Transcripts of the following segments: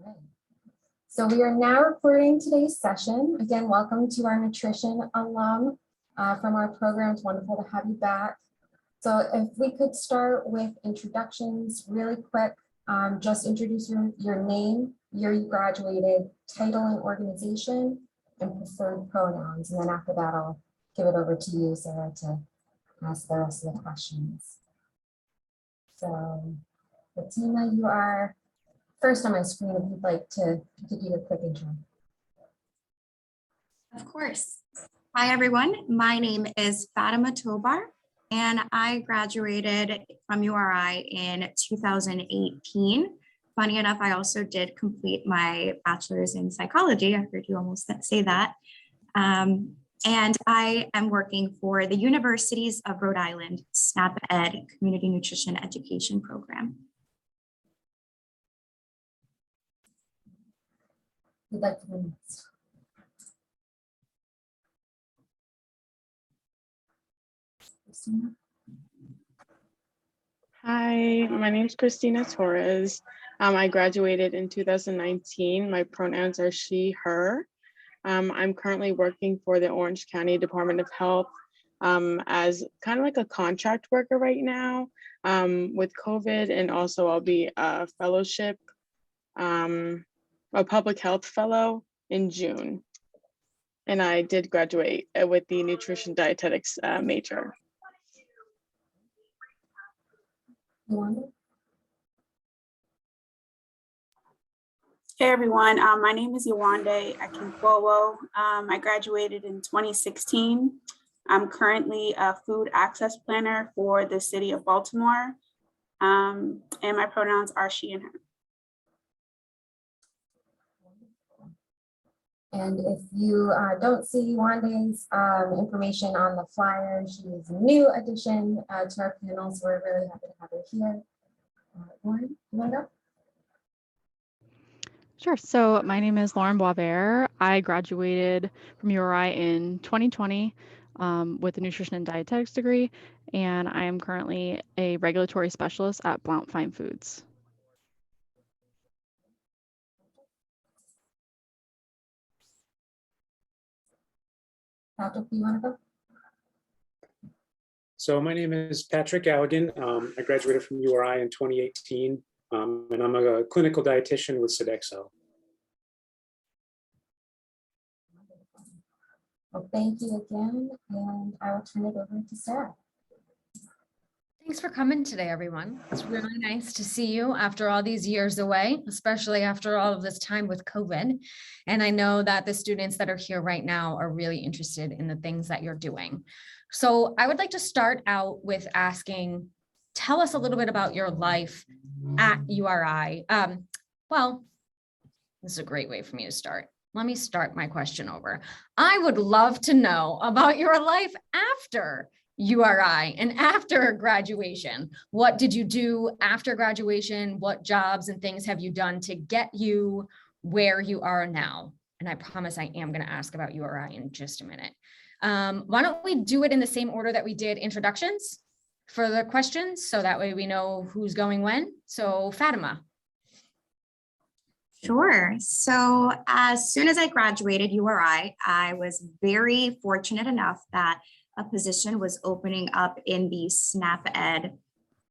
Right. So we are now recording today's session. Again, welcome to our nutrition alum from our program. It's wonderful to have you back. So if we could start with introductions really quick, just introduce your name, year you graduated, title and organization, and preferred pronouns. And then after that, I'll give it over to you, Sarah, to ask the rest of the questions. So Bettina, you are first on my screen if you'd like to do a quick intro. Of course. Hi, everyone. My name is Fatima Tobar, and I graduated from URI in 2018. Funny enough, I also did complete my bachelor's in psychology. I heard you almost say that. And I am working for the Universities of Rhode Island SNAP Ed Community Nutrition Education Program. You'd like to go next. Christina? Hi, my name is Christina Torres. I graduated in 2019. My pronouns are she, her. I'm currently working for the Orange County Department of Health as kind of like a contract worker right now with COVID, and also I'll be a fellowship, a public health fellow in June. And I did graduate with the nutrition dietetics major. Yolanda? Hey everyone, my name is Yewande Akinfowo. I graduated in 2016. I'm currently a food access planner for the city of Baltimore, and my pronouns are she and her. And if you don't see Wanda's information on the flyer, she is a new addition to our panel, so we're really happy to have her here. Lauren, you want to go? Sure. So my name is Lauren Boisvert. I graduated from URI in 2020 with a nutrition and dietetics degree, and I am currently a regulatory specialist at Blount Fine Foods. Patrick, you want to go? So my name is Patrick Galligan. I graduated from URI in 2018, and I'm a clinical dietitian with Sodexo. Well, thank you again, and I will turn it over to Sarah. Thanks for coming today, everyone. It's really nice to see you after all these years away, especially after all of this time with COVID. And I know that the students that are here right now are really interested in the things that you're doing. So I would like to start out with asking, tell us a little bit about your life at URI. Well, this is a great way for me to start. Let me start my question over. I would love to know about your life after URI and after graduation. What did you do after graduation? What jobs and things have you done to get you where you are now? And I promise I am going to ask about URI in just a minute. Why don't we do it in the same order that we did introductions for the questions, so that way we know who's going when. So Fatima. Sure. So as soon as I graduated URI, I was very fortunate enough that a position was opening up in the SNAP Ed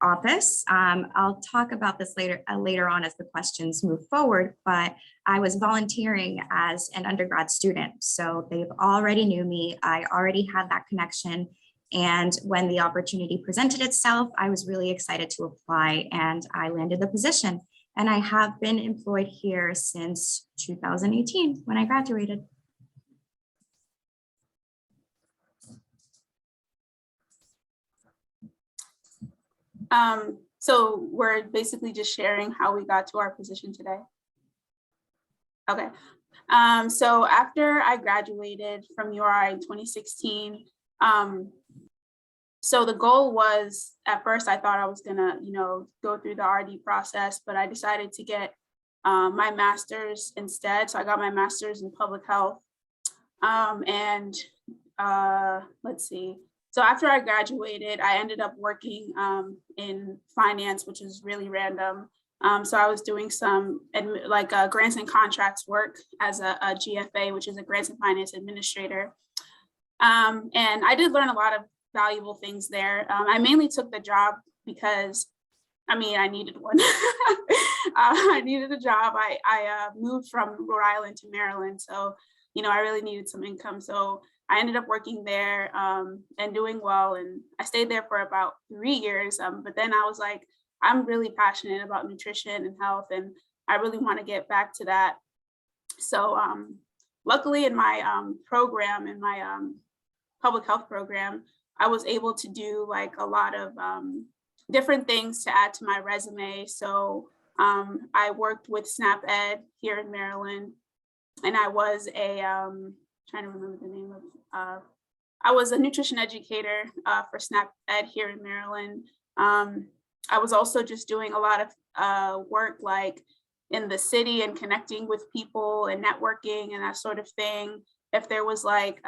office. I'll talk about this later on as the questions move forward, but I was volunteering as an undergrad student. So they've already knew me. I already had that connection. And when the opportunity presented itself, I was really excited to apply, and I landed the position. And I have been employed here since 2018 when I graduated. So we're basically just sharing how we got to our position today. Okay. So after I graduated from URI in 2016, so the goal was, at first I thought I was gonna, go through the RD process, but I decided to get my master's instead. So I got my master's in public health. Let's see. So after I graduated, I ended up working in finance, which is really random. So I was doing some grants and contracts work as a GFA, which is a grants and finance administrator. And I did learn a lot of valuable things there. I mainly took the job because I needed one. I needed a job. I moved from Rhode Island to Maryland. So, I really needed some income. So I ended up working there and doing well. And I stayed there for about 3 years. But then I was like, I'm really passionate about nutrition and health, and I really want to get back to that. So luckily in my program, in my public health program, I was able to do like a lot of different things to add to my resume. So I worked with SNAP Ed here in Maryland, and I was trying to remember the name of, I was a nutrition educator for SNAP Ed here in Maryland. I was also just doing a lot of work like in the city and connecting with people and networking and that sort of thing. If there was like,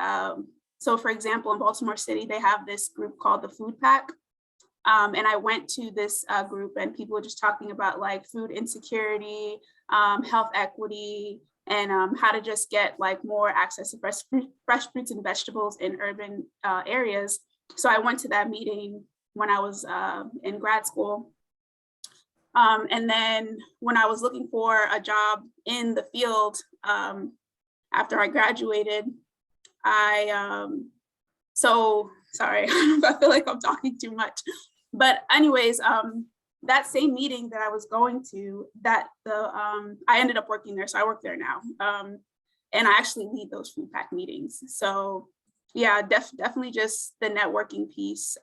so for example, in Baltimore City, they have this group called the Food Pack. And I went to this group, and people were just talking about like food insecurity, health equity, and how to just get like more access to fresh fruits and vegetables in urban areas. So I went to that meeting when I was in grad school. And then when I was looking for a job in the field after I graduated, so sorry, I feel like I'm talking too much. But anyways, that same meeting that I was going to, I ended up working there. So I work there now. And I actually lead those food pack meetings. So yeah, definitely just the networking piece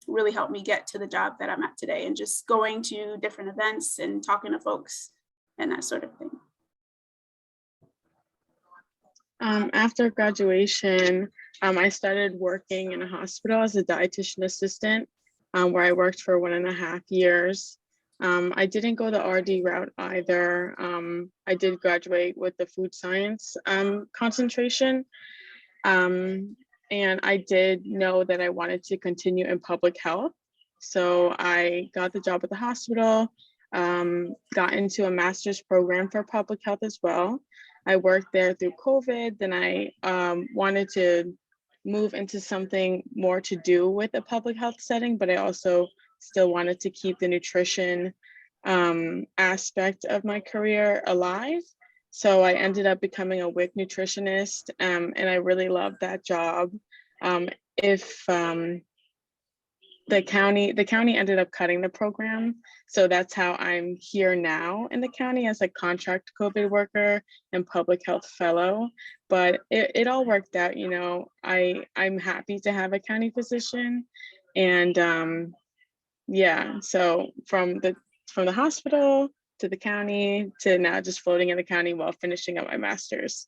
really helped me get to the job that I'm at today, and just going to different events and talking to folks and that sort of thing. After graduation, I started working in a hospital as a dietitian assistant, where I worked for 1.5 years. I didn't go the RD route either. I did graduate with the food science concentration. And I did know that I wanted to continue in public health. So I got the job at the hospital, got into a master's program for public health as well. I worked there through COVID. Then I wanted to move into something more to do with a public health setting, but I also still wanted to keep the nutrition aspect of my career alive. So I ended up becoming a WIC nutritionist, and I really loved that job. The county ended up cutting the program. So that's how I'm here now in the county as a contract COVID worker and public health fellow. But it all worked out, I'm happy to have a county position. And yeah, so from the hospital to the county to now just floating in the county while finishing up my master's.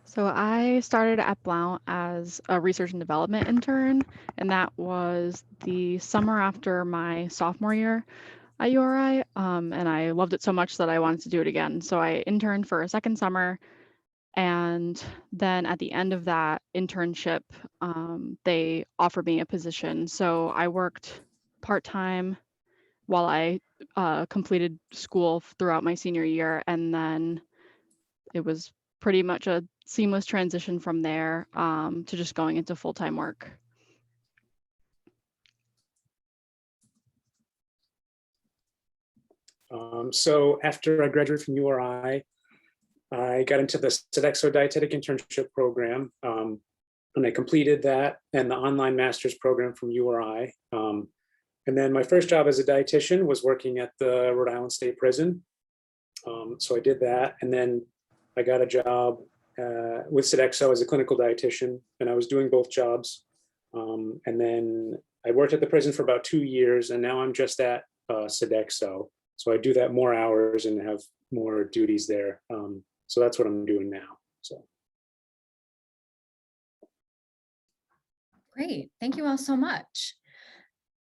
So I started at Blount as a research and development intern, and that was the summer after my sophomore year at URI, and I loved it so much that I wanted to do it again. So I interned for a second summer, and then at the end of that internship, they offered me a position. So I worked part-time while I completed school throughout my senior year, and then it was pretty much a seamless transition from there to just going into full-time work. So after I graduated from URI, I got into the Sodexo dietetic internship program, and I completed that and the online master's program from URI. And then my first job as a dietitian was working at the Rhode Island State Prison. So I did that, and then I got a job with Sodexo as a clinical dietitian, and I was doing both jobs. And then I worked at the prison for about 2 years, and now I'm just at Sodexo. So I do that more hours and have more duties there. So that's what I'm doing now. So. Great, thank you all so much.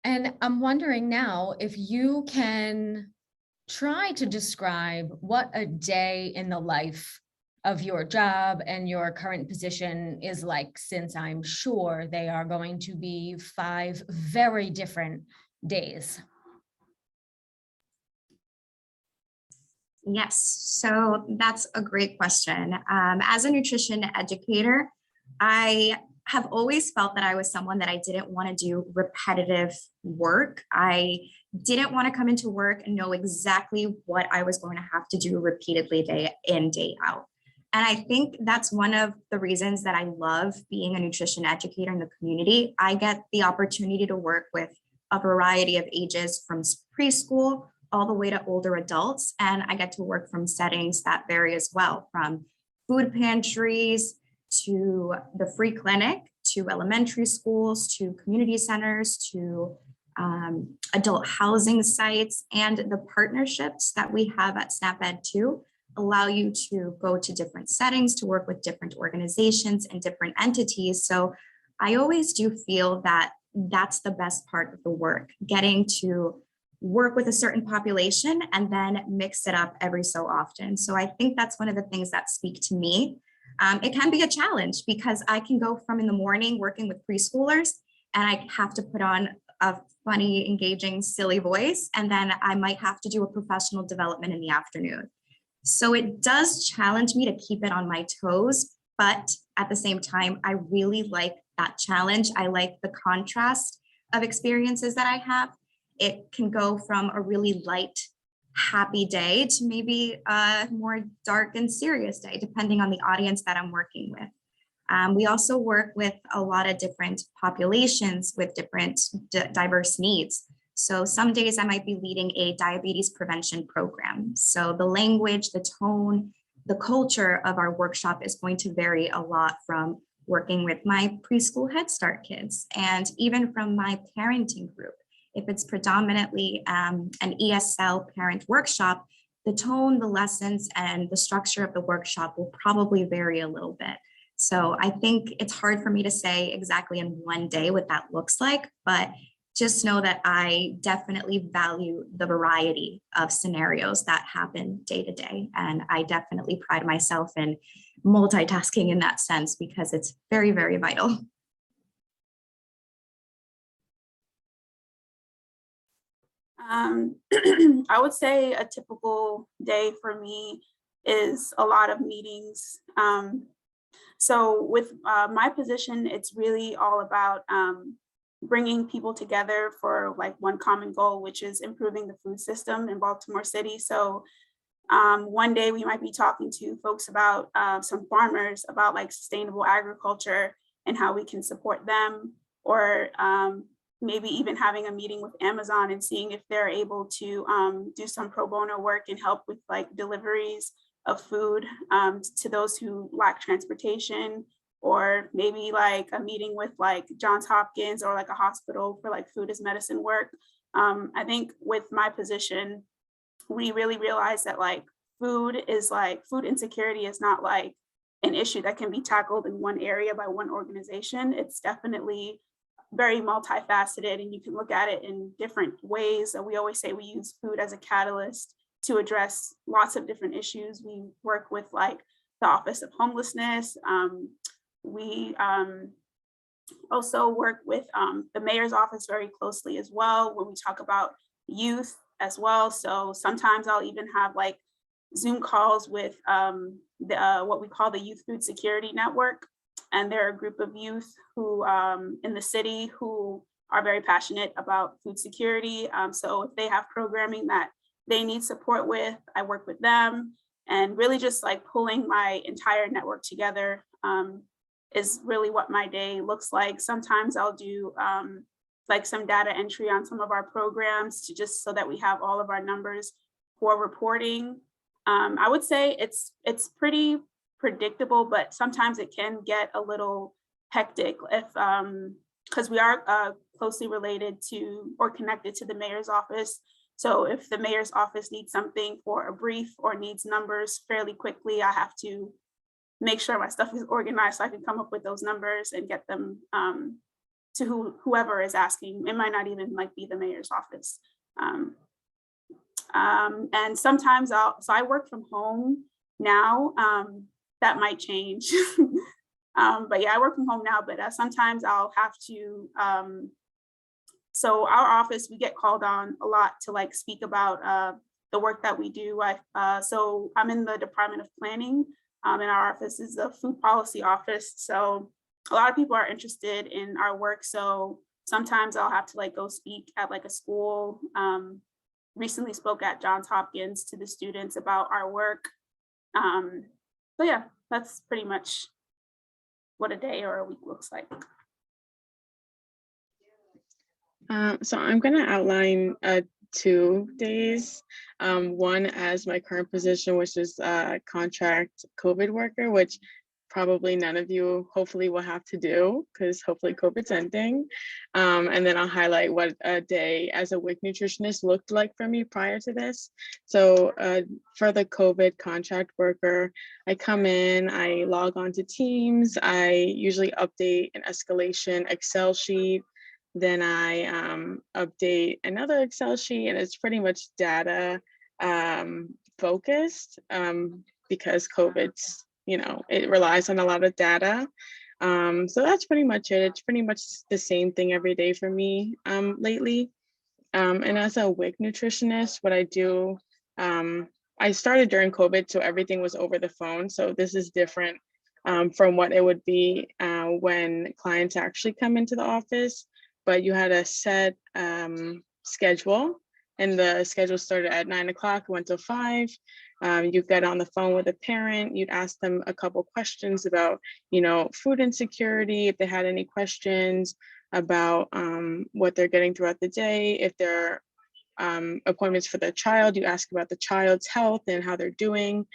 And I'm wondering now if you can try to describe what a day in the life of your job and your current position is like, since I'm sure they are going to be 5 very different days. Yes, so that's a great question. As a nutrition educator, I have always felt that I was someone that I didn't want to do repetitive work. I didn't want to come into work and know exactly what I was going to have to do repeatedly day in, day out. And I think that's one of the reasons that I love being a nutrition educator in the community. I get the opportunity to work with a variety of ages from preschool all the way to older adults. And I get to work from settings that vary as well, from food pantries to the free clinic, to elementary schools, to community centers, to adult housing sites, and the partnerships that we have at SnapEd too allow you to go to different settings, to work with different organizations and different entities. So I always do feel that that's the best part of the work, getting to work with a certain population and then mix it up every so often. So I think that's one of the things that speak to me. It can be a challenge because I can go from in the morning working with preschoolers and I have to put on a funny, engaging, silly voice, and then I might have to do a professional development in the afternoon. So it does challenge me to keep it on my toes, but at the same time, I really like that challenge. I like the contrast of experiences that I have. It can go from a really light, happy day to maybe a more dark and serious day, depending on the audience that I'm working with. We also work with a lot of different populations with different diverse needs. So some days I might be leading a diabetes prevention program. So the language, the tone, the culture of our workshop is going to vary a lot from working with my preschool Head Start kids and even from my parenting group. If it's predominantly an ESL parent workshop, the tone, the lessons, and the structure of the workshop will probably vary a little bit. So I think it's hard for me to say exactly in one day what that looks like, but just know that I definitely value the variety of scenarios that happen day to day. And I definitely pride myself in multitasking in that sense because it's very, very vital. I would say a typical day for me is a lot of meetings. So with my position, it's really all about bringing people together for like one common goal, which is improving the food system in Baltimore City. So one day we might be talking to folks about some farmers about like sustainable agriculture and how we can support them, or maybe even having a meeting with Amazon and seeing if they're able to do some pro bono work and help with like deliveries of food to those who lack transportation, or maybe like a meeting with like Johns Hopkins or like a hospital for like food as medicine work. I think with my position, we really realize that like food insecurity is not like an issue that can be tackled in one area by one organization. It's definitely very multifaceted, and you can look at it in different ways. And we always say we use food as a catalyst to address lots of different issues. We work with like the Office of Homelessness. We also work with the mayor's office very closely as well when we talk about youth as well. So sometimes I'll even have like Zoom calls with what we call the Youth Food Security Network. And they're a group of youth who in the city who are very passionate about food security. So if they have programming that they need support with, I work with them, and really just like pulling my entire network together is really what my day looks like. Sometimes I'll do like some data entry on some of our programs to just so that we have all of our numbers for reporting. I would say it's pretty predictable, but sometimes it can get a little hectic if because we are closely related to or connected to the mayor's office. So if the mayor's office needs something for a brief or needs numbers fairly quickly, I have to make sure my stuff is organized so I can come up with those numbers and get them to whoever is asking. It might not even like be the mayor's office. And sometimes I work from home now. that might change. But yeah, I work from home now, but sometimes I'll have to, so our office, we get called on a lot to like speak about the work that we do. So I'm in the Department of Planning, and our office is the Food Policy Office. So a lot of people are interested in our work. So sometimes I'll have to like go speak at like a school. Recently spoke at Johns Hopkins to the students about our work. So yeah, that's pretty much what a day or a week looks like. So I'm going to outline 2 days. One as my current position, which is contract COVID worker, which probably none of you hopefully will have to do because hopefully COVID's ending. And then I'll highlight what a day as a WIC nutritionist looked like for me prior to this. So for the COVID contract worker, I come in, I log on to Teams, I usually update an escalation Excel sheet. Then I update another Excel sheet, and it's pretty much data focused because COVID's, it relies on a lot of data. So that's pretty much it. It's pretty much the same thing every day for me lately. And as a WIC nutritionist, what I do, I started during COVID, so everything was over the phone. So this is different from what it would be when clients actually come into the office. But you had a set schedule, and the schedule started at 9 o'clock, went till 5. You get on the phone with a parent, you'd ask them a couple questions about, food insecurity, if they had any questions about what they're getting throughout the day. If there are appointments for their child, you ask about the child's health and how they're doing.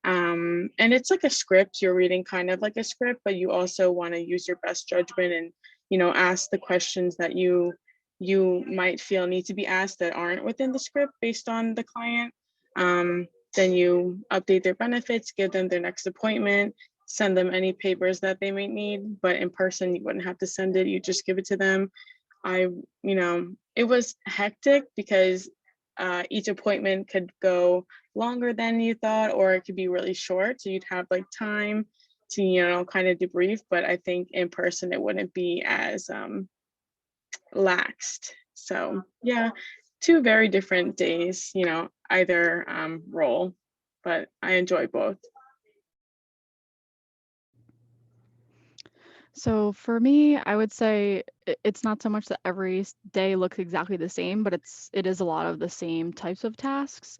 And it's like a script, you're reading kind of like a script, but you also want to use your best judgment and ask the questions that you might feel need to be asked that aren't within the script based on the client. Then you update their benefits, give them their next appointment, send them any papers that they might need, but in person, you wouldn't have to send it, you just give it to them. It was hectic because each appointment could go longer than you thought, or it could be really short. So you'd have like time to, kind of debrief, but I think in person it wouldn't be as laxed. So yeah, 2 very different days, either role, but I enjoy both. So for me, I would say it's not so much that every day looks exactly the same, but it is a lot of the same types of tasks.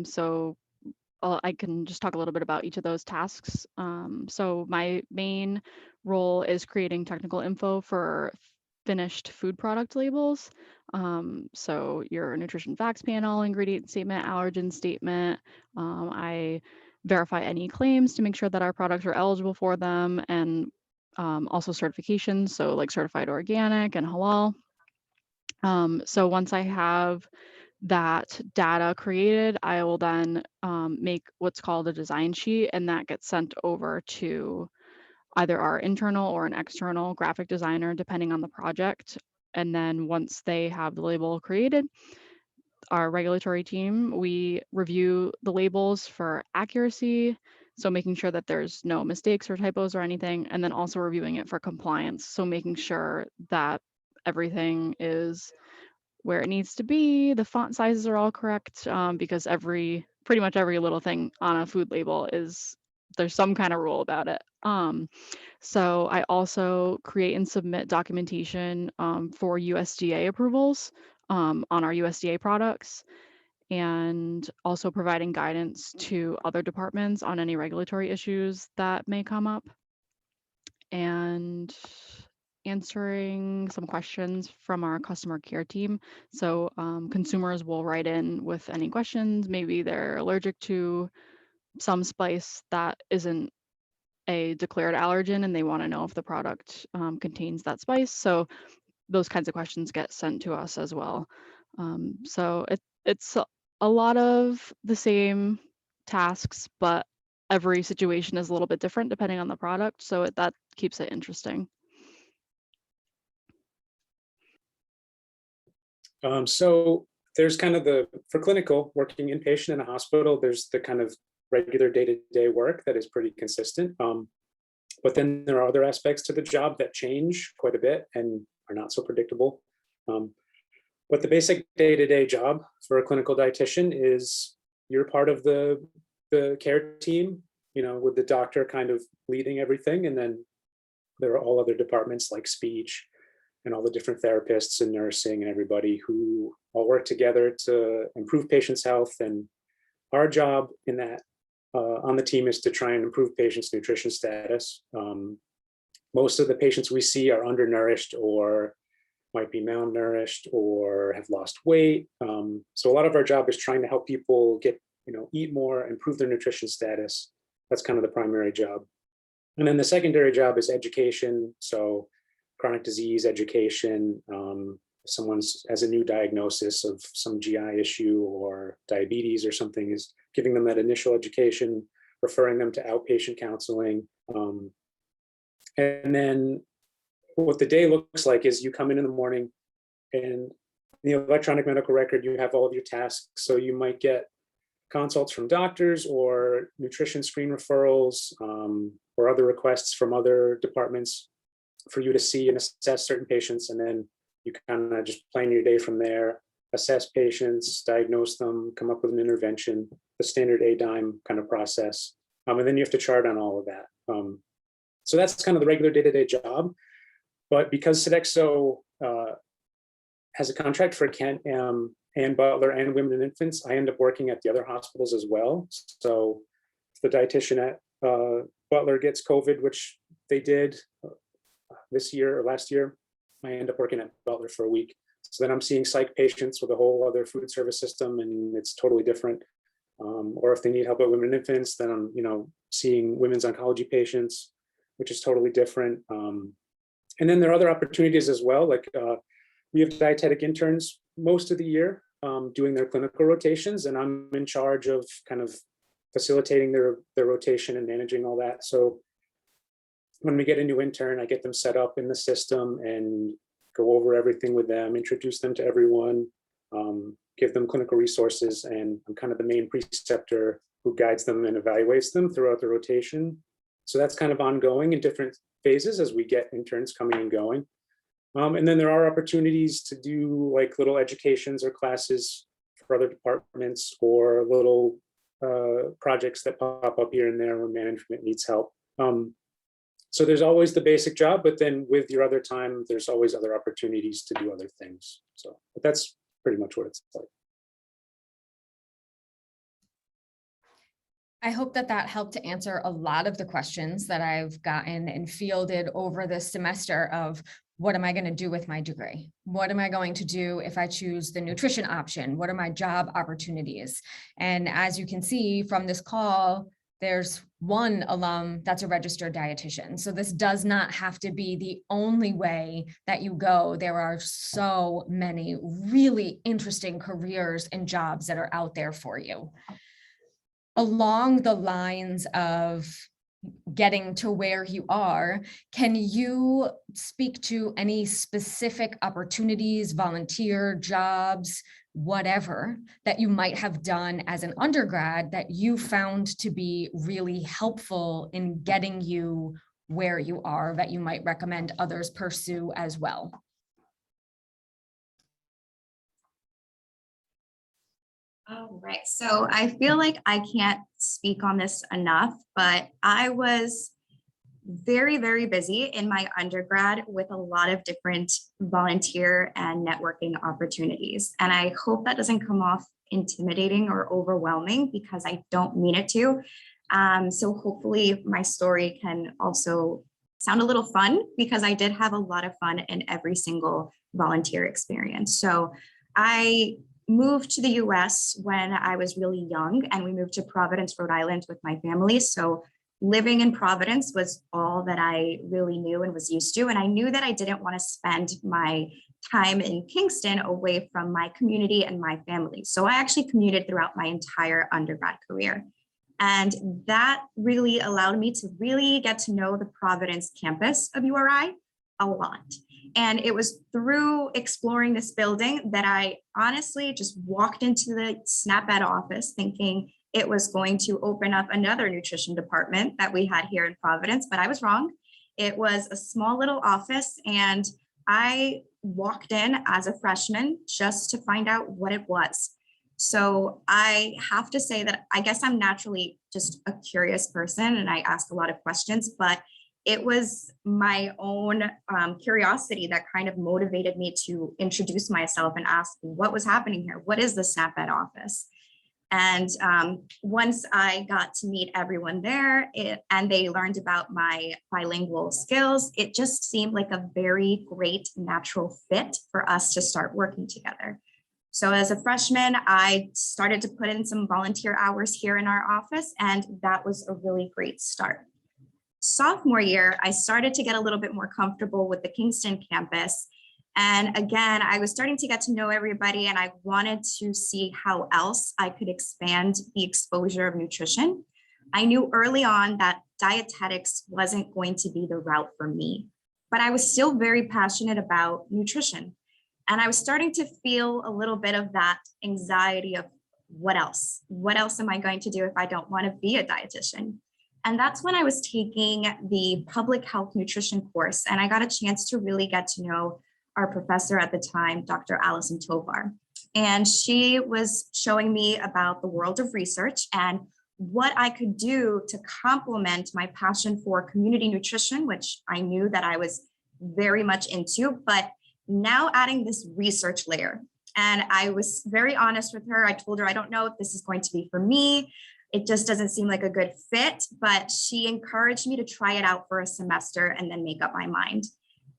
So I can just talk a little bit about each of those tasks. So my main role is creating technical info for finished food product labels. So your nutrition facts panel, ingredient statement, allergen statement. I verify any claims to make sure that our products are eligible for them, and also certifications, so like certified organic and halal. So once I have that data created, I will then make what's called a design sheet, and that gets sent over to either our internal or an external graphic designer, depending on the project. And then once they have the label created, our regulatory team, we review the labels for accuracy, so making sure that there's no mistakes or typos or anything, and then also reviewing it for compliance, so making sure that everything is where it needs to be, the font sizes are all correct, because pretty much every little thing on a food label there's some kind of rule about it. So I also create and submit documentation for USDA approvals on our USDA products, and also providing guidance to other departments on any regulatory issues that may come up, and answering some questions from our customer care team. So consumers will write in with any questions. Maybe they're allergic to some spice that isn't a declared allergen, and they want to know if the product contains that spice. So those kinds of questions get sent to us as well. So it's a lot of the same tasks, but every situation is a little bit different depending on the product. So that keeps it interesting. So there's kind of for clinical, working inpatient in a hospital, there's the kind of regular day-to-day work that is pretty consistent. But then there are other aspects to the job that change quite a bit and are not so predictable. But the basic day-to-day job for a clinical dietitian is you're part of the care team, with the doctor kind of leading everything. And then there are all other departments like speech and all the different therapists and nursing and everybody who all work together to improve patients' health. And our job in that on the team is to try and improve patients' nutrition status. Most of the patients we see are undernourished or might be malnourished or have lost weight. So a lot of our job is trying to help people get, eat more, improve their nutrition status. That's kind of the primary job. And then the secondary job is education. So chronic disease education. If someone has a new diagnosis of some GI issue or diabetes or something, is giving them that initial education, referring them to outpatient counseling. And then what the day looks like is you come in the morning, and the electronic medical record, you have all of your tasks. So you might get consults from doctors or nutrition screen referrals, or other requests from other departments for you to see and assess certain patients. And then you kind of just plan your day from there, assess patients, diagnose them, come up with an intervention, the standard ADIME kind of process. And then you have to chart on all of that. So that's kind of the regular day-to-day job. But because Sodexo has a contract for Kent and Butler and Women and Infants, I end up working at the other hospitals as well. So if the dietitian at Butler gets COVID, which they did this year or last year, I end up working at Butler for a week. So then I'm seeing psych patients with a whole other food service system, and it's totally different. Or if they need help at Women and Infants, then I'm seeing women's oncology patients, which is totally different. And then there are other opportunities as well. Like we have dietetic interns most of the year doing their clinical rotations, and I'm in charge of kind of facilitating their rotation and managing all that. So when we get a new intern, I get them set up in the system and go over everything with them, introduce them to everyone, give them clinical resources, and I'm kind of the main preceptor who guides them and evaluates them throughout the rotation. So that's kind of ongoing in different phases as we get interns coming and going. And then there are opportunities to do like little educations or classes for other departments, or little projects that pop up here and there when management needs help. So there's always the basic job, but then with your other time, there's always other opportunities to do other things. But that's pretty much what it's like. I hope that helped to answer a lot of the questions that I've gotten and fielded over this semester of what am I going to do with my degree? What am I going to do if I choose the nutrition option? What are my job opportunities? And as you can see from this call, there's one alum that's a registered dietitian. So this does not have to be the only way that you go. There are so many really interesting careers and jobs that are out there for you. Along the lines of getting to where you are, can you speak to any specific opportunities, volunteer jobs, whatever, that you might have done as an undergrad that you found to be really helpful in getting you where you are, that you might recommend others pursue as well? All right, so I feel like I can't speak on this enough, but I was very, very busy in my undergrad with a lot of different volunteer and networking opportunities. And I hope that doesn't come off intimidating or overwhelming, because I don't mean it to. So hopefully my story can also sound a little fun, because I did have a lot of fun in every single volunteer experience. So I moved to the US when I was really young, and we moved to Providence, Rhode Island with my family. So living in Providence was all that I really knew and was used to. And I knew that I didn't want to spend my time in Kingston away from my community and my family. So I actually commuted throughout my entire undergrad career. And that really allowed me to really get to know the Providence campus of URI a lot. And it was through exploring this building that I honestly just walked into the SNAP-Ed office thinking, it was going to open up another nutrition department that we had here in Providence, but I was wrong. It was a small little office, and I walked in as a freshman just to find out what it was. So I have to say that I guess I'm naturally just a curious person and I ask a lot of questions, but it was my own curiosity that kind of motivated me to introduce myself and ask what was happening here. What is the SNAP-Ed office? And once I got to meet everyone there and they learned about my bilingual skills, it just seemed like a very great natural fit for us to start working together. So as a freshman, I started to put in some volunteer hours here in our office, and that was a really great start. Sophomore year, I started to get a little bit more comfortable with the Kingston campus. And again, I was starting to get to know everybody, and I wanted to see how else I could expand the exposure of nutrition. I knew early on that dietetics wasn't going to be the route for me, but I was still very passionate about nutrition. And I was starting to feel a little bit of that anxiety of what else? What else am I going to do if I don't want to be a dietitian? And that's when I was taking the public health nutrition course, and I got a chance to really get to know our professor at the time, Dr. Allison Tovar. And she was showing me about the world of research and what I could do to complement my passion for community nutrition, which I knew that I was very much into, but now adding this research layer. And I was very honest with her. I told her, I don't know if this is going to be for me. It just doesn't seem like a good fit, but she encouraged me to try it out for a semester and then make up my mind.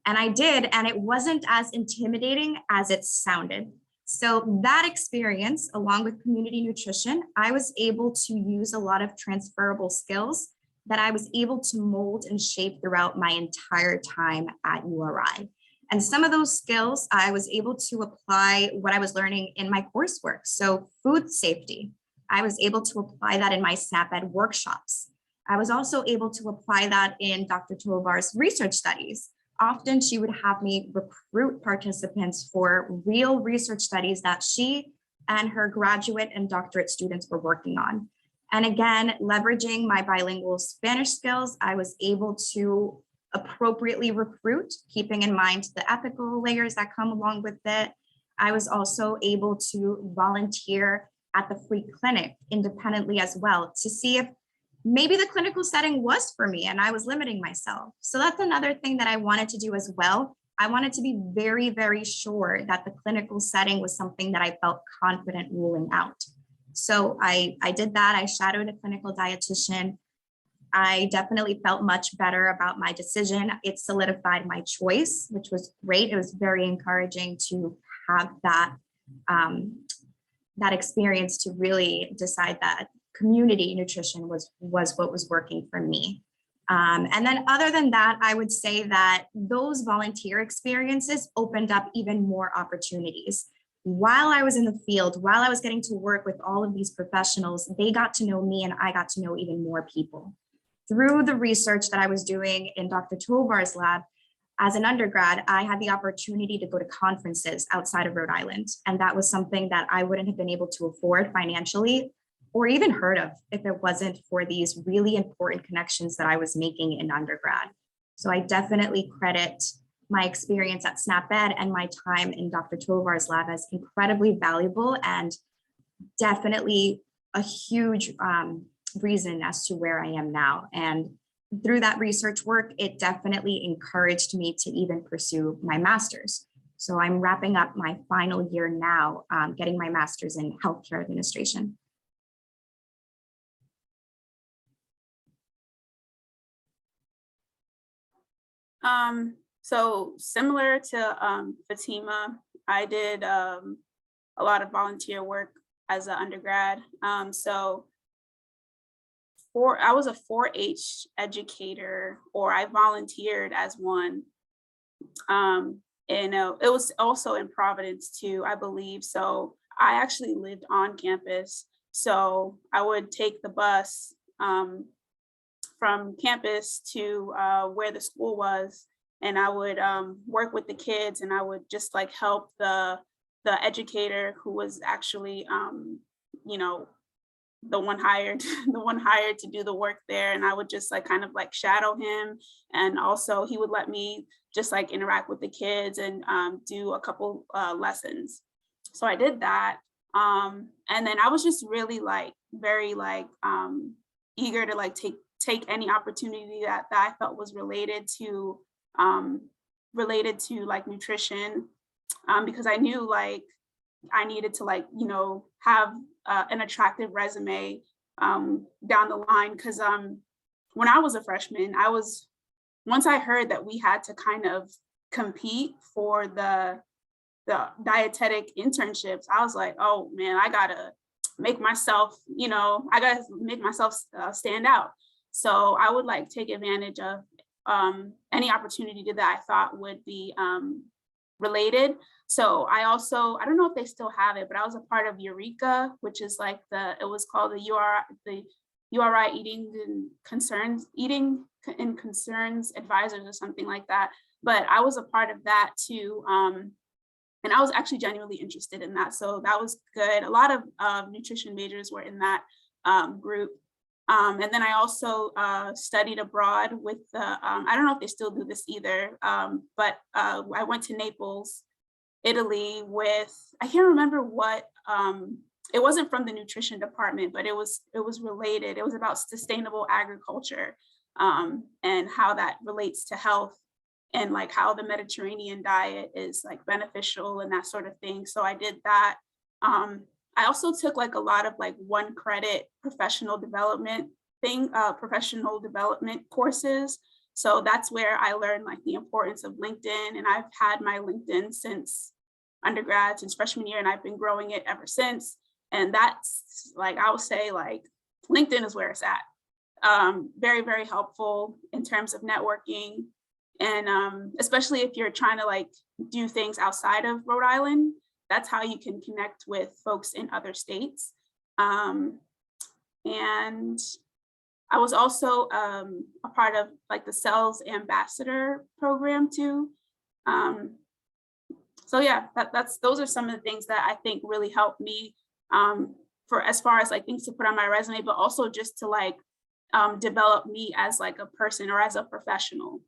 And I did, and it wasn't as intimidating as it sounded. So that experience, along with community nutrition, I was able to use a lot of transferable skills that I was able to mold and shape throughout my entire time at URI. And some of those skills, I was able to apply what I was learning in my coursework. So food safety, I was able to apply that in my SNAP-Ed workshops. I was also able to apply that in Dr. Tovar's research studies. Often she would have me recruit participants for real research studies that she and her graduate and doctorate students were working on. And again, leveraging my bilingual Spanish skills, I was able to appropriately recruit, keeping in mind the ethical layers that come along with it. I was also able to volunteer at the free clinic independently as well to see if maybe the clinical setting was for me and I was limiting myself. So that's another thing that I wanted to do as well. I wanted to be very, very sure that the clinical setting was something that I felt confident ruling out. So I did that. I shadowed a clinical dietitian. I definitely felt much better about my decision. It solidified my choice, which was great. It was very encouraging to have that, that experience to really decide that community nutrition was what was working for me. And then other than that, I would say that those volunteer experiences opened up even more opportunities. While I was in the field, while I was getting to work with all of these professionals, they got to know me and I got to know even more people. Through the research that I was doing in Dr. Tovar's lab, as an undergrad, I had the opportunity to go to conferences outside of Rhode Island. And that was something that I wouldn't have been able to afford financially or even heard of if it wasn't for these really important connections that I was making in undergrad. So I definitely credit my experience at SNAP-Ed and my time in Dr. Tovar's lab as incredibly valuable and definitely a huge reason as to where I am now. And through that research work, it definitely encouraged me to even pursue my master's. So I'm wrapping up my final year now, getting my master's in healthcare administration. So similar to Fatima, I did a lot of volunteer work as an undergrad. I was a 4-H educator, or I volunteered as one. And it was also in Providence too, I believe. So I actually lived on campus. So I would take the bus from campus to where the school was, and I would work with the kids, and I would just like help the educator who was actually, the one hired, the one hired to do the work there. And I would just like kind of like shadow him. And also he would let me just like interact with the kids and do a couple lessons. So I did that. And then I was just really like very like eager to like take any opportunity that I felt was related to like nutrition, because I knew like I needed to like, you know, have an attractive resume down the line. Because when I was a freshman, once I heard that we had to kind of compete for the dietetic internships, I was like, oh man, I gotta make myself, you know, I gotta make myself stand out. So I would like take advantage of any opportunity that I thought would be related. So I don't know if they still have it, but I was a part of Eureka, which is like it was called the URI Eating and Concerns Advisors or something like that. But I was a part of that too. And I was actually genuinely interested in that. So that was good. A lot of nutrition majors were in that group. And then I also studied abroad with I don't know if they still do this either, but I went to Naples, Italy with, I can't remember what, it wasn't from the nutrition department, but it was related. It was about sustainable agriculture and how that relates to health and like how the Mediterranean diet is like beneficial and that sort of thing. So I did that. I also took like a lot of like 1 credit professional development courses. So that's where I learned like the importance of LinkedIn. And I've had my LinkedIn since undergrad, since freshman year, and I've been growing it ever since. And that's like, I would say like LinkedIn is where it's at. Very, very helpful in terms of networking. And especially if you're trying to like do things outside of Rhode Island, that's how you can connect with folks in other states. And I was also a part of like the Cells Ambassador program too. So yeah, those are some of the things that I think really helped me for as far as like things to put on my resume, but also just to like develop me as like a person or as a professional.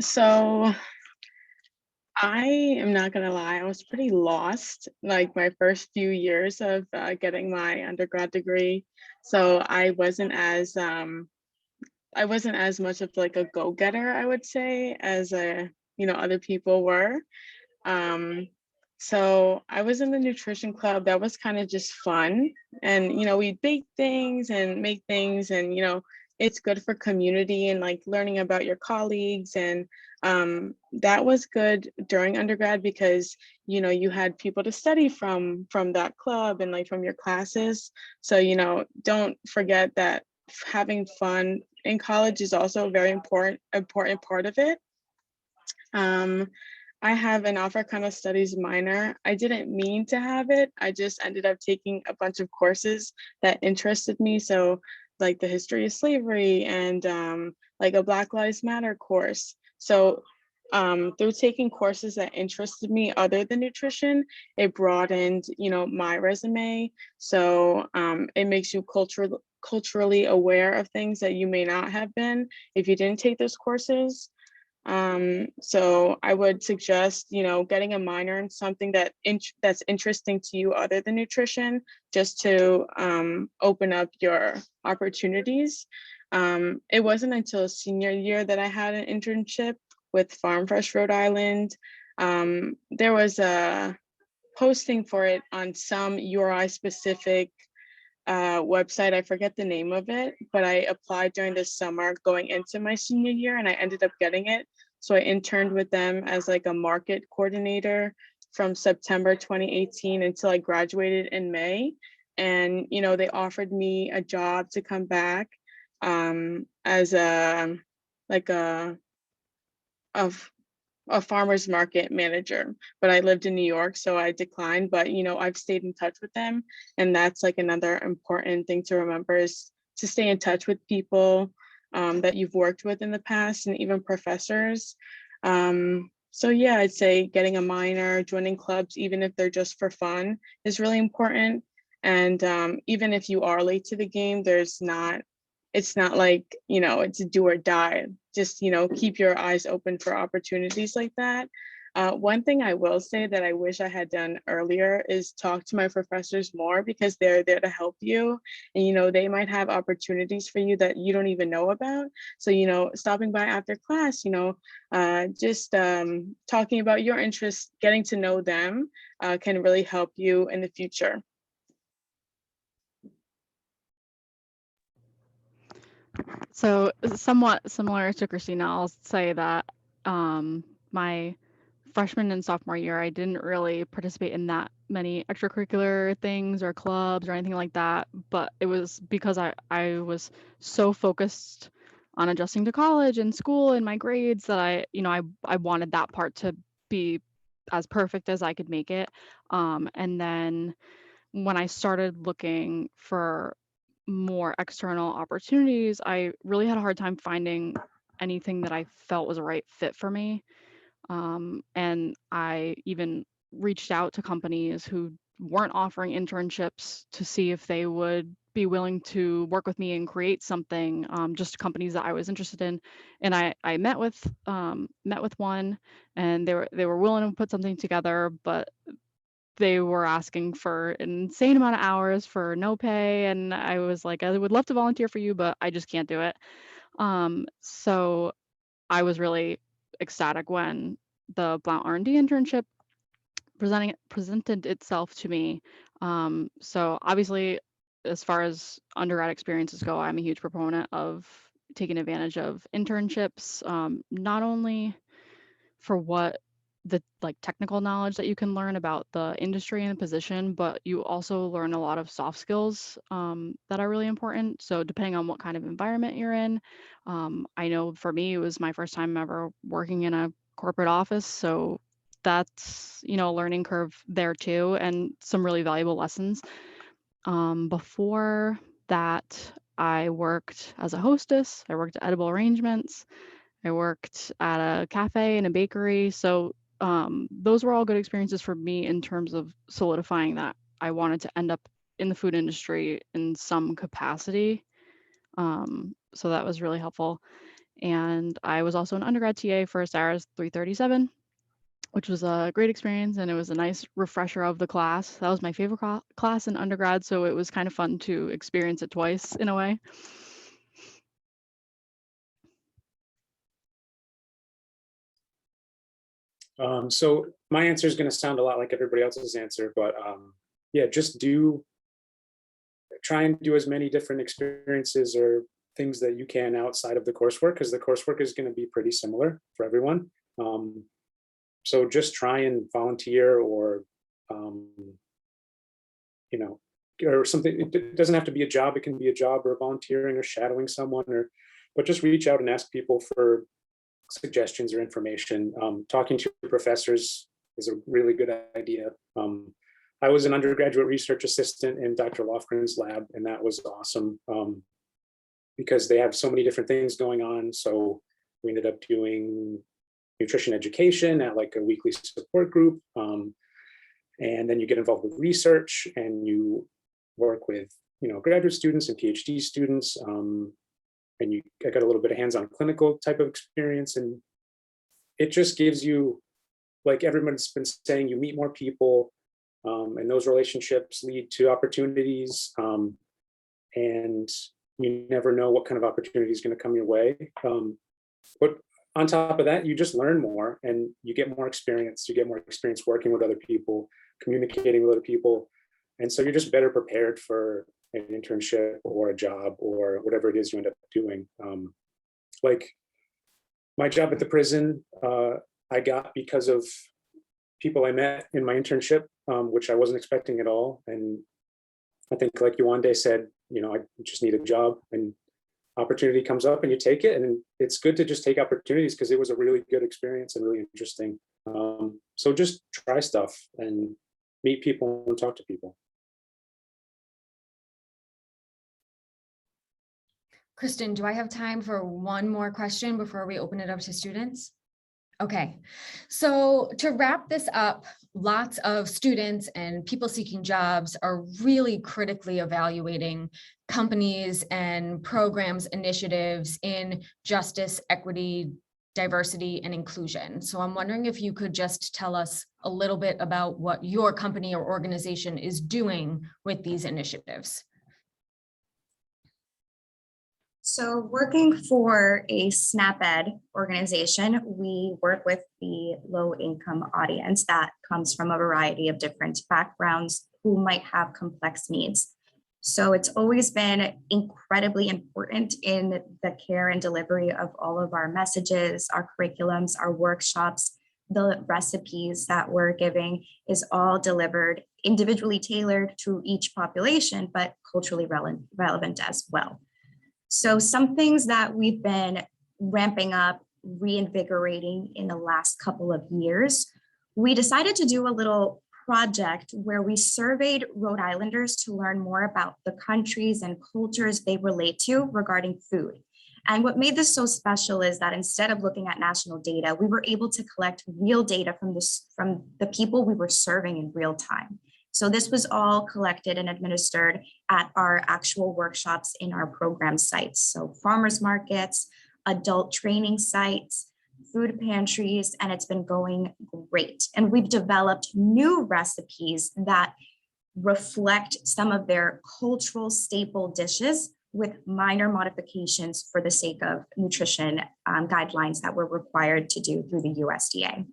So I am not gonna lie, I was pretty lost like my first few years of getting my undergrad degree. So I wasn't as much of like a go-getter, I would say, as other people were. So I was in the nutrition club. That was kind of just fun. And, we'd bake things and make things and, it's good for community and like learning about your colleagues. And that was good during undergrad because, you had people to study from that club and like from your classes. So, don't forget that having fun in college is also a very important part of it. I have an Africana Studies minor. I didn't mean to have it. I just ended up taking a bunch of courses that interested me. So like the history of slavery and like a Black Lives Matter course. So through taking courses that interested me other than nutrition, it broadened, my resume. So it makes you culturally aware of things that you may not have been if you didn't take those courses. So I would suggest, getting a minor in something that's interesting to you other than nutrition, just to open up your opportunities. It wasn't until senior year that I had an internship with Farm Fresh Rhode Island. There was a posting for it on some URI specific website. I forget the name of it, but I applied during the summer going into my senior year and I ended up getting it. So I interned with them as like a market coordinator from September 2018 until I graduated in May. And, they offered me a job to come back as a farmer's market manager, but I lived in New York, so I declined. But I've stayed in touch with them, and that's like another important thing to remember is to stay in touch with people that you've worked with in the past, and even professors. So yeah, I'd say getting a minor, joining clubs, even if they're just for fun, is really important. And even if you are late to the game, it's not like, it's a do or die. Just, keep your eyes open for opportunities like that. One thing I will say that I wish I had done earlier is talk to my professors more, because they're there to help you. And, they might have opportunities for you that you don't even know about. So, stopping by after class, just talking about your interests, getting to know them can really help you in the future. So somewhat similar to Christina, I'll say that my freshman and sophomore year, I didn't really participate in that many extracurricular things or clubs or anything like that. But it was because I was so focused on adjusting to college and school and my grades that I wanted that part to be as perfect as I could make it. And then when I started looking for more external opportunities, I really had a hard time finding anything that I felt was a right fit for me. And I even reached out to companies who weren't offering internships to see if they would be willing to work with me and create something, just companies that I was interested in. And I met with one, and they were willing to put something together, but they were asking for an insane amount of hours for no pay. And I was like, I would love to volunteer for you, but I just can't do it. So I was really ecstatic when the Blount R&D internship presented itself to me. So obviously, as far as undergrad experiences go, I'm a huge proponent of taking advantage of internships, not only for what the technical knowledge that you can learn about the industry and the position, but you also learn a lot of soft skills that are really important. So depending on what kind of environment you're in, I know for me, it was my first time ever working in a corporate office. So that's, a learning curve there too, and some really valuable lessons. Before that, I worked as a hostess. I worked at Edible Arrangements. I worked at a cafe and a bakery. So those were all good experiences for me in terms of solidifying that I wanted to end up in the food industry in some capacity. So that was really helpful. And I was also an undergrad TA for Sarah's 337, which was a great experience. And it was a nice refresher of the class. That was my favorite class in undergrad. So it was kind of fun to experience it twice in a way. So my answer is going to sound a lot like everybody else's answer, but yeah, just try and do as many different experiences or things that you can outside of the coursework, because the coursework is going to be pretty similar for everyone. So just try and volunteer or, or something. It doesn't have to be a job. It can be a job or volunteering or shadowing someone, but just reach out and ask people for suggestions or information. Talking to professors is a really good idea. I was an undergraduate research assistant in Dr. Lofgren's lab, and that was awesome because they have so many different things going on. So we ended up doing nutrition education at like a weekly support group. And then you get involved with research and you work with, graduate students and PhD students. And I got a little bit of hands-on clinical type of experience, and it just gives you, like everyone's been saying, you meet more people, and those relationships lead to opportunities, and you never know what kind of opportunity is going to come your way. But on top of that, you just learn more and you get more experience. You get more experience working with other people, communicating with other people, and so you're just better prepared for an internship or a job or whatever it is you end up doing. Like my job at the prison, I got because of people I met in my internship, which I wasn't expecting at all. And I think like Yewande said, I just need a job, and opportunity comes up and you take it. And it's good to just take opportunities because it was a really good experience and really interesting. So just try stuff and meet people and talk to people. Kristen, do I have time for one more question before we open it up to students? Okay, so to wrap this up, lots of students and people seeking jobs are really critically evaluating companies and programs, initiatives in justice, equity, diversity, and inclusion. So I'm wondering if you could just tell us a little bit about what your company or organization is doing with these initiatives. So working for a SNAP-Ed organization, we work with the low-income audience that comes from a variety of different backgrounds who might have complex needs. So it's always been incredibly important in the care and delivery of all of our messages, our curriculums, our workshops, the recipes that we're giving is all delivered individually tailored to each population, but culturally relevant as well. So some things that we've been ramping up, reinvigorating in the last couple of years, we decided to do a little project where we surveyed Rhode Islanders to learn more about the countries and cultures they relate to regarding food. And what made this so special is that instead of looking at national data, we were able to collect real data from the people we were serving in real time. So this was all collected and administered at our actual workshops in our program sites. So farmers markets, adult training sites, food pantries, and it's been going great. And we've developed new recipes that reflect some of their cultural staple dishes with minor modifications for the sake of nutrition guidelines that we're required to do through the USDA.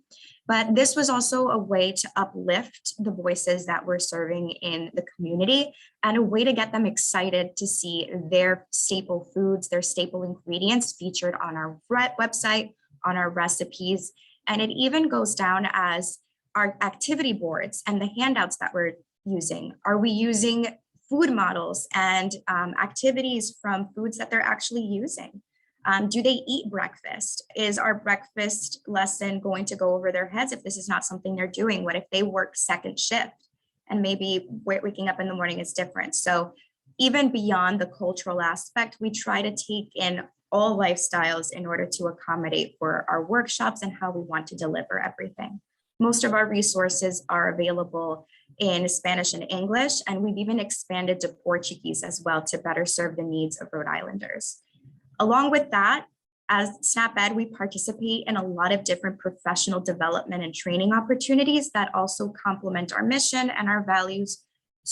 But this was also a way to uplift the voices that we're serving in the community and a way to get them excited to see their staple foods, their staple ingredients featured on our website, on our recipes. And it even goes down as our activity boards and the handouts that we're using. Are we using food models and activities from foods that they're actually using? Do they eat breakfast? Is our breakfast lesson going to go over their heads if this is not something they're doing? What if they work second shift and maybe waking up in the morning is different? So even beyond the cultural aspect, we try to take in all lifestyles in order to accommodate for our workshops and how we want to deliver everything. Most of our resources are available in Spanish and English, and we've even expanded to Portuguese as well to better serve the needs of Rhode Islanders. Along with that, as SNAP-Ed, we participate in a lot of different professional development and training opportunities that also complement our mission and our values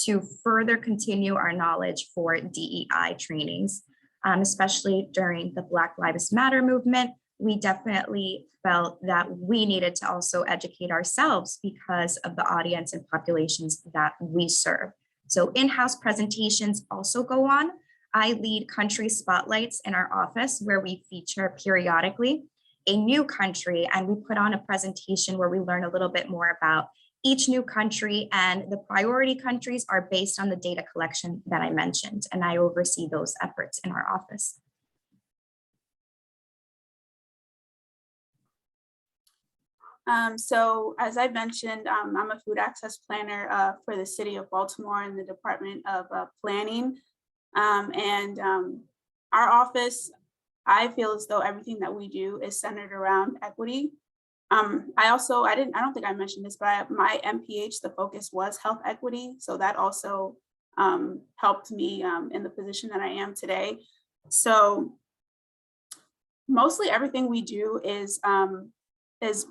to further continue our knowledge for DEI trainings, especially during the Black Lives Matter movement. We definitely felt that we needed to also educate ourselves because of the audience and populations that we serve. So in-house presentations also go on. I lead country spotlights in our office where we feature periodically a new country, and we put on a presentation where we learn a little bit more about each new country, and the priority countries are based on the data collection that I mentioned, and I oversee those efforts in our office. So as I mentioned, I'm a food access planner for the city of Baltimore in the Department of Planning. Our office, I feel as though everything that we do is centered around equity. I don't think I mentioned this, but my MPH, the focus was health equity. So that also helped me in the position that I am today. So mostly everything we do is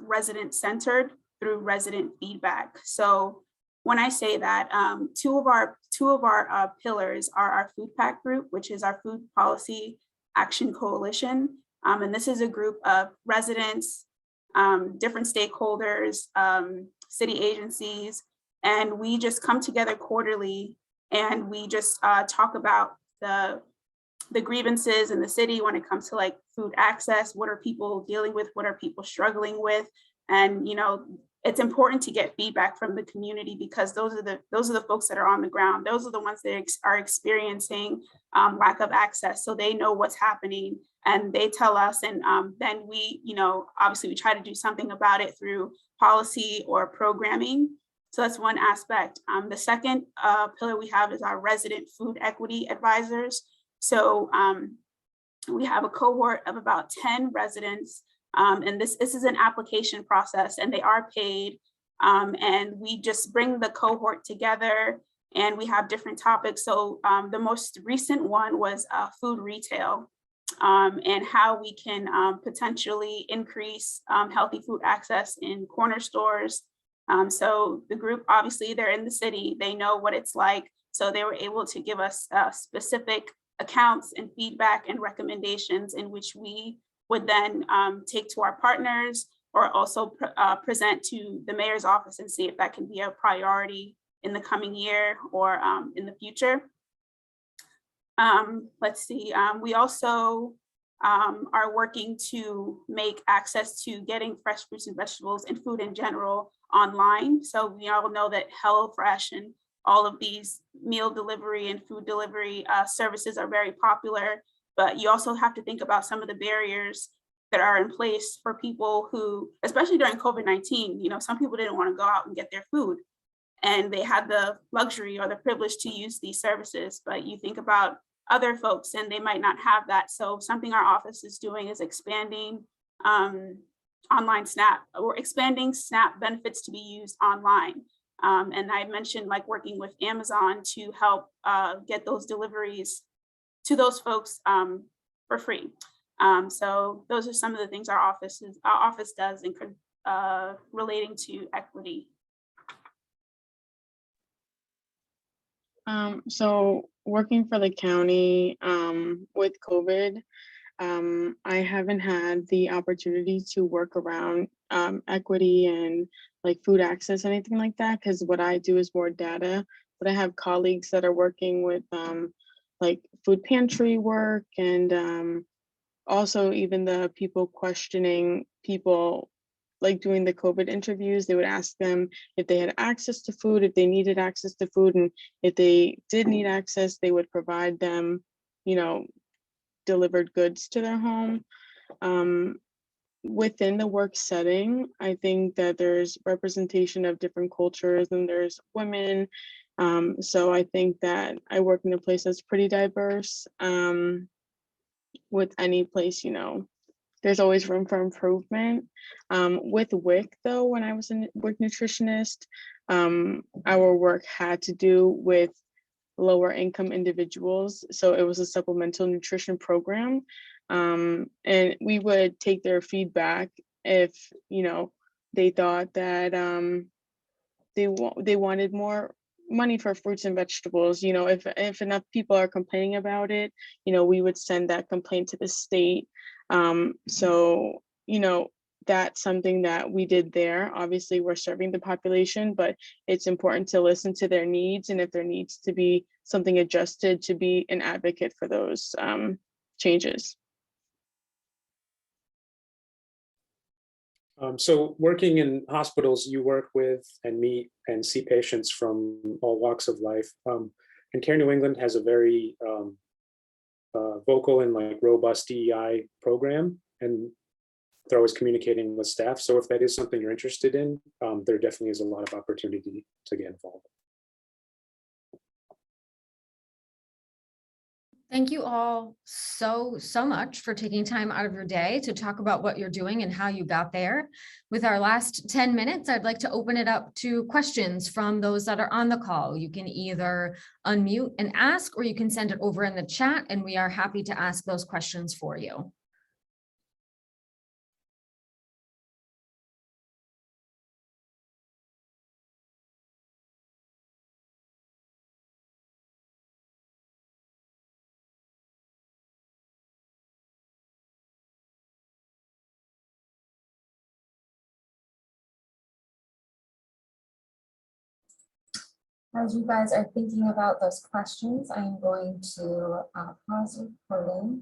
resident centered through resident feedback. So when I say that, two of our pillars are our food pack group, which is our food policy action coalition. And this is a group of residents, different stakeholders, city agencies, and we just come together quarterly and we just talk about the grievances in the city when it comes to like food access. What are people dealing with? What are people struggling with? And it's important to get feedback from the community because those are the folks that are on the ground. Those are the ones that are experiencing lack of access. So they know what's happening and they tell us. And then we, obviously we try to do something about it through policy or programming. So that's one aspect. The second pillar we have is our resident food equity advisors. So we have a cohort of about 10 residents And this is an application process, and they are paid. And we just bring the cohort together, and we have different topics. So the most recent one was food retail, and how we can potentially increase healthy food access in corner stores. So the group, obviously, they're in the city, they know what it's like. So they were able to give us specific accounts and feedback and recommendations, in which we would then take to our partners, or also present to the mayor's office and see if that can be a priority in the coming year or in the future. Let's see, we also are working to make access to getting fresh fruits and vegetables and food in general online. So we all know that HelloFresh and all of these meal delivery and food delivery services are very popular, but you also have to think about some of the barriers that are in place for people who, especially during COVID-19, you know, some people didn't want to go out and get their food, and they had the luxury or the privilege to use these services. But you think about other folks and they might not have that. So something our office is doing is expanding online SNAP, or expanding SNAP benefits to be used online. And I mentioned like working with Amazon to help get those deliveries to those folks for free. So those are some of the things our office does in relating to equity. So working for the county with COVID, I haven't had the opportunity to work around equity and like food access, anything like that, because what I do is more data, but I have colleagues that are working with like food pantry work, and also even the people questioning people, like doing the COVID interviews. They would ask them if they had access to food, if they needed access to food, and if they did need access, they would provide them, you know, delivered goods to their home. Within the work setting, I think that there's representation of different cultures, and there's women. So I think that I work in a place that's pretty diverse. With any place, you know, there's always room for improvement. With WIC though, when I was a WIC nutritionist, our work had to do with lower income individuals. So it was a supplemental nutrition program. And we would take their feedback if, you know, they thought that they wanted more money for fruits and vegetables. You know, if enough people are complaining about it, you know, we would send that complaint to the state. So, you know, that's something that we did there. Obviously, we're serving the population, but it's important to listen to their needs, and if there needs to be something adjusted, to be an advocate for those changes. So working in hospitals, you work with and meet and see patients from all walks of life. And Care New England has a very vocal and like robust DEI program, and they're always communicating with staff. So if that is something you're interested in, there definitely is a lot of opportunity to get involved. Thank you all so much for taking time out of your day to talk about what you're doing and how you got there. With our last 10 minutes, I'd like to open it up to questions from those that are on the call. You can either unmute and ask, or you can send it over in the chat, and we are happy to ask those questions for you. As you guys are thinking about those questions, I'm going to pause recording